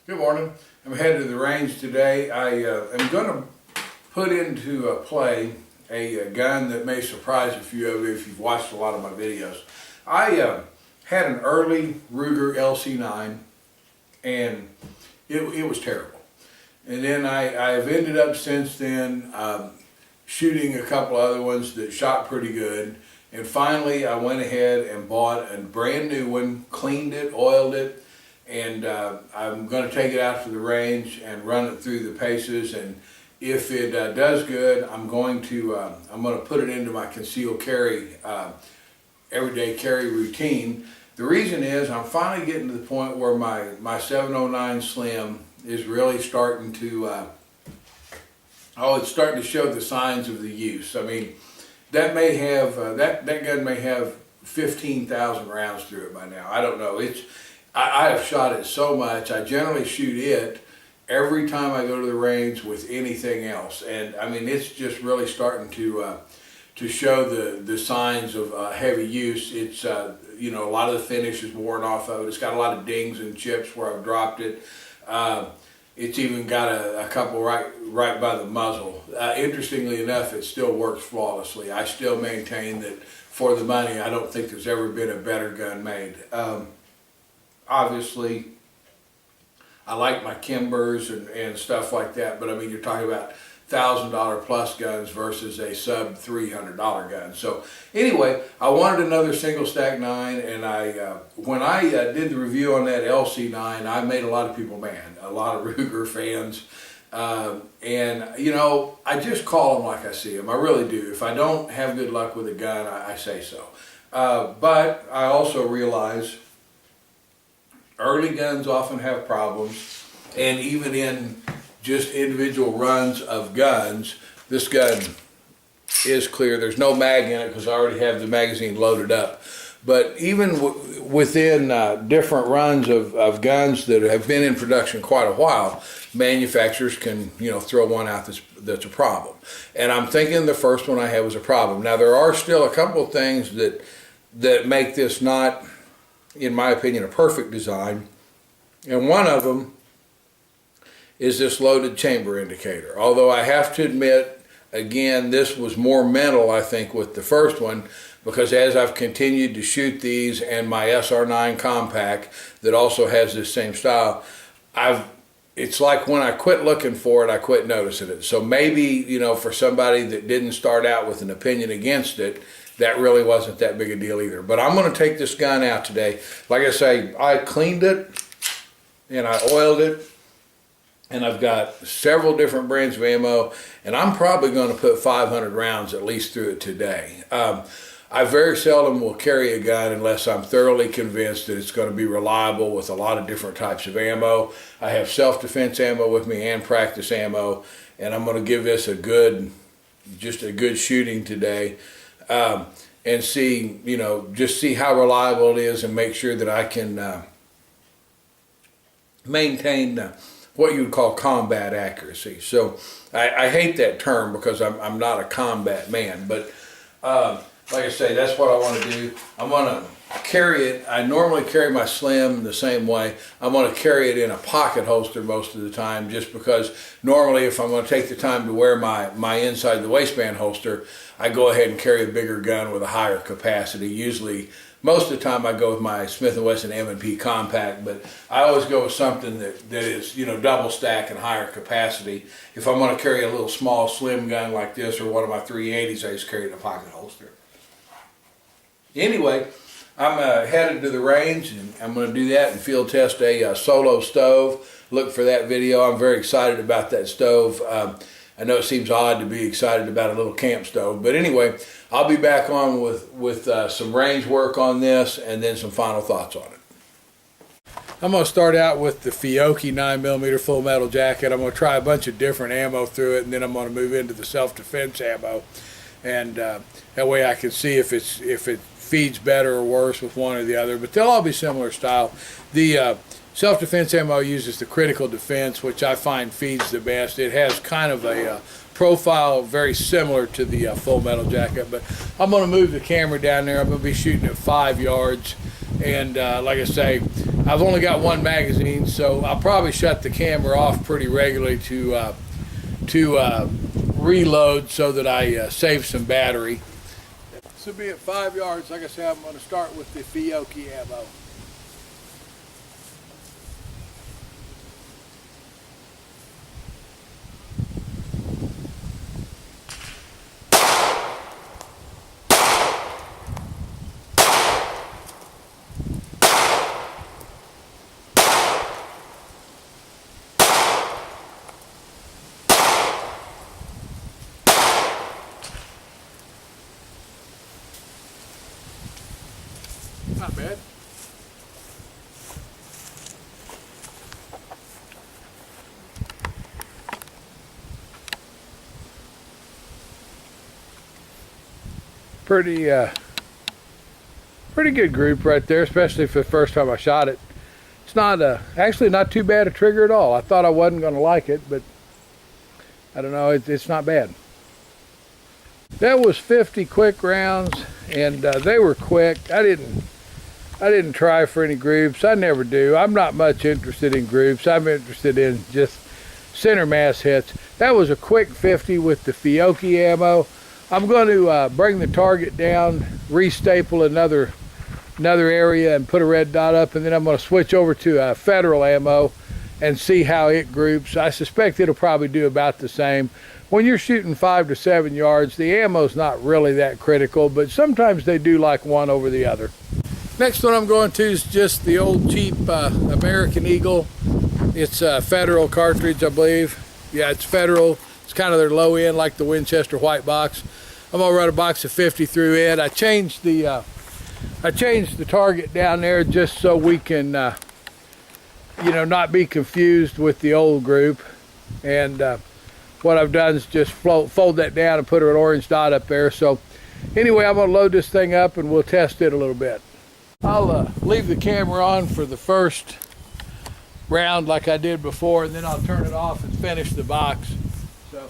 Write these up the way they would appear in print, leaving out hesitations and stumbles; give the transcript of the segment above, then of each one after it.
Good morning. I'm headed to the range today. I am going to put into play a gun that may surprise a few of you if you've watched a lot of my videos. I had an early Ruger LC9 and it was terrible. And then I've ended up since then shooting a couple other ones that shot pretty good. And finally I went ahead and bought a brand new one, cleaned it, oiled it, and I'm going to take it out to the range and run it through the paces. And if it does good, I'm going to put it into my concealed carry, everyday carry routine. The reason is I'm finally getting to the point where my 709 Slim is really starting to, it's starting to show the signs of the use. I mean, that may have, that gun may have 15,000 rounds through it by now. I don't know. I have shot it so much. I generally shoot it every time I go to the range with anything else. And I mean, it's just really starting to show the signs of heavy use. It's, you know, a lot of the finish is worn off of it. It's got a lot of dings and chips where I've dropped it. It's even got a couple right by the muzzle. Interestingly enough, it still works flawlessly. I still maintain that for the money, I don't think there's ever been a better gun made. Obviously, I like my Kimbers and stuff like that, but I mean, you're talking about $1,000 plus guns versus a sub $300 gun. So anyway, I wanted another single stack 9, and when I did the review on that LC9, I made a lot of people mad, a lot of Ruger fans. And you know, I just call them like I see them. I really do. If I don't have good luck with a gun, I say so. But I also realize early guns often have problems, and even in just individual runs of guns, this gun is clear. There's no mag in it because I already have the magazine loaded up. But even within different runs of guns that have been in production quite a while, manufacturers can, you know, throw one out that's a problem. And I'm thinking the first one I had was a problem. Now there are still a couple of things that make this not, in my opinion, a perfect design. And one of them is this loaded chamber indicator. Although I have to admit, again, this was more mental, I think, with the first one, because as I've continued to shoot these and my SR9 compact that also has this same style, it's like when I quit looking for it, I quit noticing it. So maybe, you know, for somebody that didn't start out with an opinion against it, that really wasn't that big a deal either. But I'm going to take this gun out today. Like I say, I cleaned it and I oiled it, and I've got several different brands of ammo, and I'm probably going to put 500 rounds at least through it today. I very seldom will carry a gun unless I'm thoroughly convinced that it's going to be reliable with a lot of different types of ammo. I have self-defense ammo with me and practice ammo, and I'm going to give this just a good shooting today, and see, you know, just see how reliable it is and make sure that I can maintain what you would call combat accuracy. So I hate that term because I'm not a combat man, but like I say, that's what I want to do. I'm going to carry it. I normally carry my Slim the same way. I'm going to carry it in a pocket holster most of the time, just because normally if I'm going to take the time to wear my inside the waistband holster, I go ahead and carry a bigger gun with a higher capacity. Usually, most of the time I go with my Smith & Wesson M&P compact, but I always go with something that is, you know, double stack and higher capacity. If I'm going to carry a little small slim gun like this or one of my 380s, I just carry it in a pocket holster. Anyway, I'm headed to the range, and I'm going to do that and field test a solo stove. Look for that video. I'm very excited about that stove. I know it seems odd to be excited about a little camp stove, but anyway, I'll be back on with some range work on this and then some final thoughts on it. I'm going to start out with the Fiocchi 9mm full metal jacket. I'm going to try a bunch of different ammo through it, and then I'm going to move into the self-defense ammo, and that way I can see if it feeds better or worse with one or the other, but they'll all be similar style. The self-defense ammo uses the critical defense, which I find feeds the best. It has kind of a profile very similar to the Full Metal Jacket. But I'm going to move the camera down there. I'm going to be shooting at 5 yards, and like I say, I've only got one magazine, so I'll probably shut the camera off pretty regularly to reload so that I save some battery. This will be at 5 yards. Like I said, I'm going to start with the Fiocchi ammo. Not bad. Pretty good group right there, especially for the first time I shot it. It's not actually not too bad a trigger at all. I thought I wasn't going to like it, but I don't know, it's not bad. That was 50 quick rounds, and they were quick. I didn't try for any groups. I never do. I'm not much interested in groups. I'm interested in just center mass hits. That was a quick 50 with the Fiocchi ammo. I'm going to bring the target down, re-staple another area and put a red dot up, and then I'm going to switch over to Federal ammo and see how it groups. I suspect it'll probably do about the same. When you're shooting 5 to 7 yards, the ammo's not really that critical, but sometimes they do like one over the other. Next one I'm going to is just the old cheap American Eagle. It's a Federal cartridge, I believe. Yeah, it's Federal. It's kind of their low end, like the Winchester white box. I'm gonna run a box of 50 through it. I changed the target down there just so we can, you know, not be confused with the old group. And what I've done is just fold that down and put an orange dot up there. So anyway, I'm gonna load this thing up and we'll test it a little bit. I'll leave the camera on for the first round like I did before, and then I'll turn it off and finish the box. So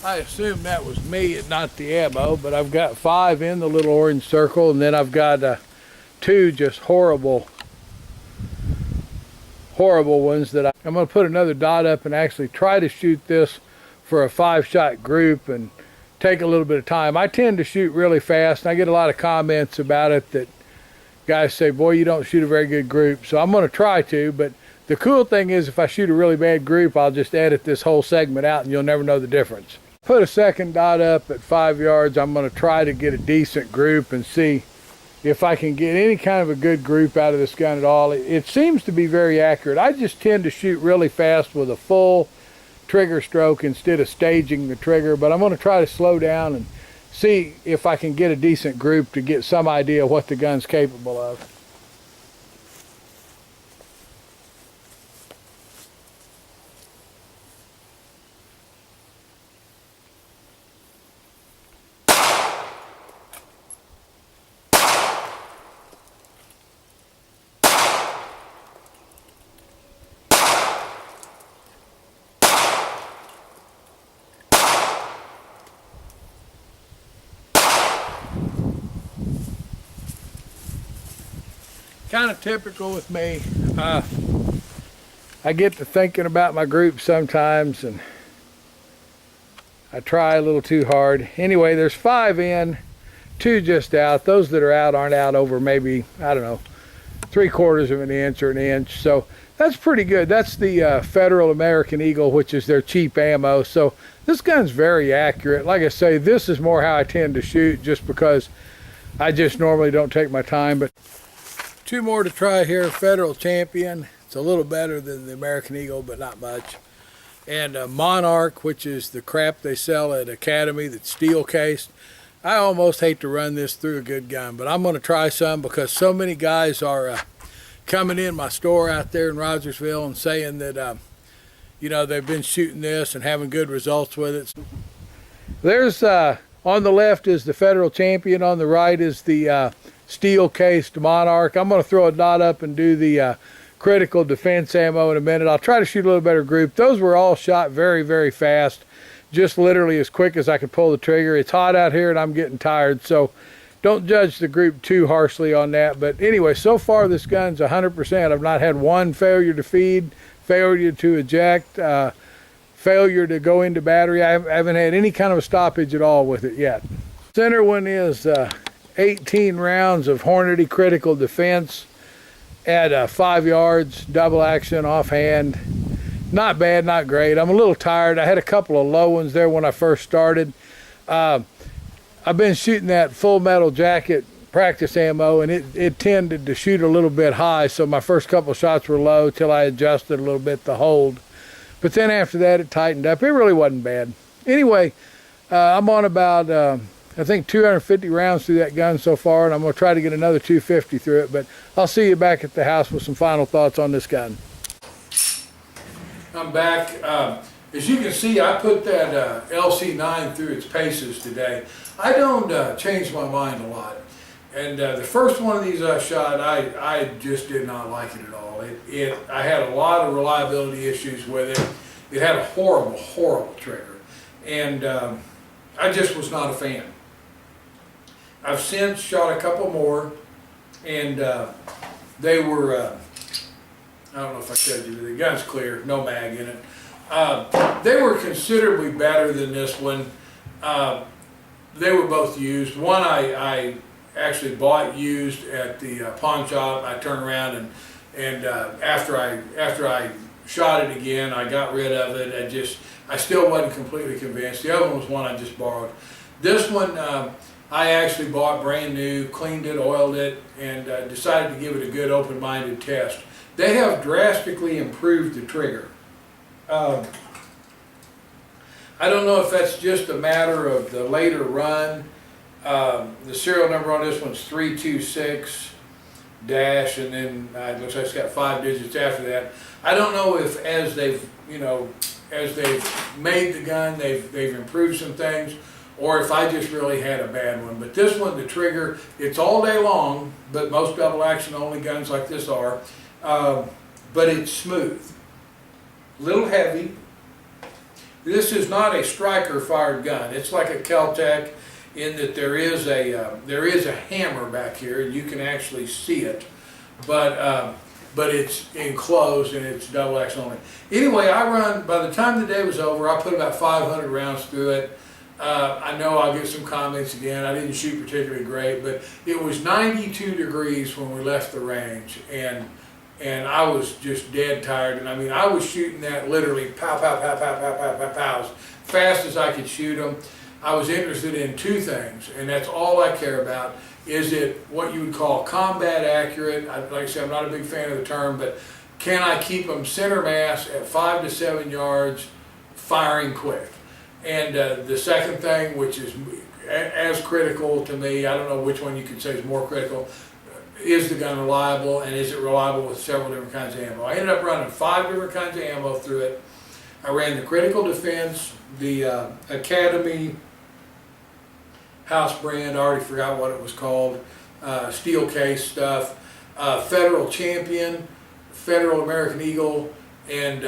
I assume that was me and not the ammo, but I've got 5 in the little orange circle, and then I've got 2 just horrible ones that I'm going to put another dot up and actually try to shoot this for a 5-shot group and take a little bit of time. I tend to shoot really fast, and I get a lot of comments about it that guys say, boy, you don't shoot a very good group. So I'm going to try to, but the cool thing is if I shoot a really bad group, I'll just edit this whole segment out and you'll never know the difference. Put a second dot up at 5 yards. I'm going to try to get a decent group and see if I can get any kind of a good group out of this gun at all. It seems to be very accurate. I just tend to shoot really fast with a full trigger stroke instead of staging the trigger, but I'm going to try to slow down and see if I can get a decent group to get some idea of what the gun's capable of. Kind of typical with me. I get to thinking about my group sometimes and I try a little too hard. Anyway, there's 5 in, 2 just out. Those that are out aren't out over maybe, I don't know, 3/4 of an inch or an inch. So that's pretty good. That's the Federal American Eagle, which is their cheap ammo. So this gun's very accurate. Like I say, this is more how I tend to shoot just because I just normally don't take my time. But 2 more to try here. Federal Champion. It's a little better than the American Eagle, but not much. And Monarch, which is the crap they sell at Academy that's steel cased. I almost hate to run this through a good gun, but I'm going to try some because so many guys are coming in my store out there in Rogersville and saying that, you know, they've been shooting this and having good results with it. There's, on the left is the Federal Champion, on the right is the steel-cased Monarch. I'm going to throw a dot up and do the critical defense ammo in a minute. I'll try to shoot a little better group. Those were all shot very, very fast, just literally as quick as I could pull the trigger. It's hot out here and I'm getting tired, so don't judge the group too harshly on that. But anyway, so far this gun's 100%. I've not had one failure to feed, failure to eject, failure to go into battery. I haven't had any kind of a stoppage at all with it yet. Center one is 18 rounds of Hornady critical defense at 5 yards, double action, offhand. Not bad, not great. I'm a little tired. I had a couple of low ones there when I first started. I've been shooting that Full Metal Jacket practice ammo, and it tended to shoot a little bit high, so my first couple of shots were low till I adjusted a little bit to hold. But then after that, it tightened up. It really wasn't bad. Anyway, I'm on about, I think, 250 rounds through that gun so far, and I'm going to try to get another 250 through it. But I'll see you back at the house with some final thoughts on this gun. I'm back. As you can see, I put that LC9 through its paces today. I don't change my mind a lot. And the first one of these I shot, I just did not like it at all. I had a lot of reliability issues with it. It had a horrible, horrible trigger. And I just was not a fan. I've since shot a couple more, and they were, I don't know if I showed you, the gun's clear, no mag in it. They were considerably better than this one. They were both used. One I actually bought used at the pawn shop. I turned around and after I shot it again, I got rid of it. I still wasn't completely convinced. The other one was one I just borrowed. This one I actually bought brand new, cleaned it, oiled it, and decided to give it a good open-minded test. They have drastically improved the trigger. I don't know if that's just a matter of the later run. The serial number on this one's 326 dash, and then it looks like it's got 5 digits after that. I don't know if as they've made the gun, they've improved some things, or if I just really had a bad one. But this one, the trigger, it's all day long, but most double action only guns like this are, but it's smooth. A little heavy. This is not a striker fired gun. It's like a Kel-Tec in that there is a hammer back here, and you can actually see it, but it's enclosed and it's double action only. Anyway, by the time the day was over, I put about 500 rounds through it. I know I'll get some comments again. I didn't shoot particularly great, but it was 92 degrees when we left the range, and I was just dead tired. And I mean, I was shooting that literally pow, pow, pow, pow, pow, pow, pow, pow, as fast as I could shoot them. I was interested in two things, and that's all I care about. Is it what you would call combat accurate? Like I said, I'm not a big fan of the term, but can I keep them center mass at 5 to 7 yards, firing quick? And the second thing, which is as critical to me, I don't know which one you could say is more critical, is the gun reliable, and is it reliable with several different kinds of ammo? I ended up running 5 different kinds of ammo through it. I ran the critical defense, the Academy house brand, I already forgot what it was called, steel case stuff, Federal Champion, Federal American Eagle, and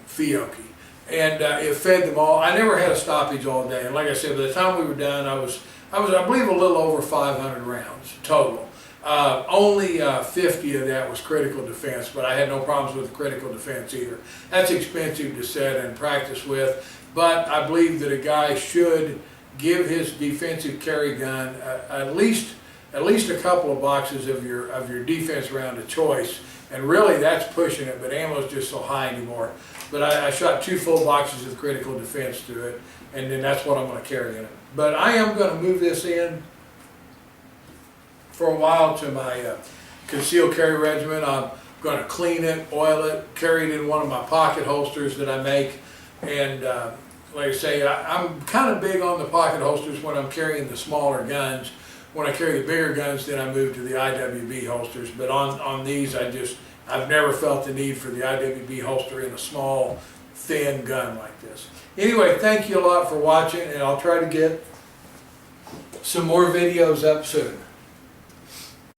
Fiocchi. And it fed them all. I never had a stoppage all day. And like I said, by the time we were done, I was I believe a little over 500 rounds total. Only 50 of that was critical defense, but I had no problems with the critical defense either. That's expensive to set and practice with, but I believe that a guy should give his defensive carry gun at least a couple of boxes of your defense round of choice, and really that's pushing it, but ammo's just so high anymore. But I shot 2 full boxes of critical defense through it, and then that's what I'm going to carry in it. But I am going to move this in for a while to my concealed carry regimen. I'm going to clean it, oil it, carry it in one of my pocket holsters that I make, and like I say, I'm kind of big on the pocket holsters when I'm carrying the smaller guns. When I carry the bigger guns, then I move to the IWB holsters. But on these, I've never felt the need for the IWB holster in a small, thin gun like this. Anyway, thank you a lot for watching, and I'll try to get some more videos up soon.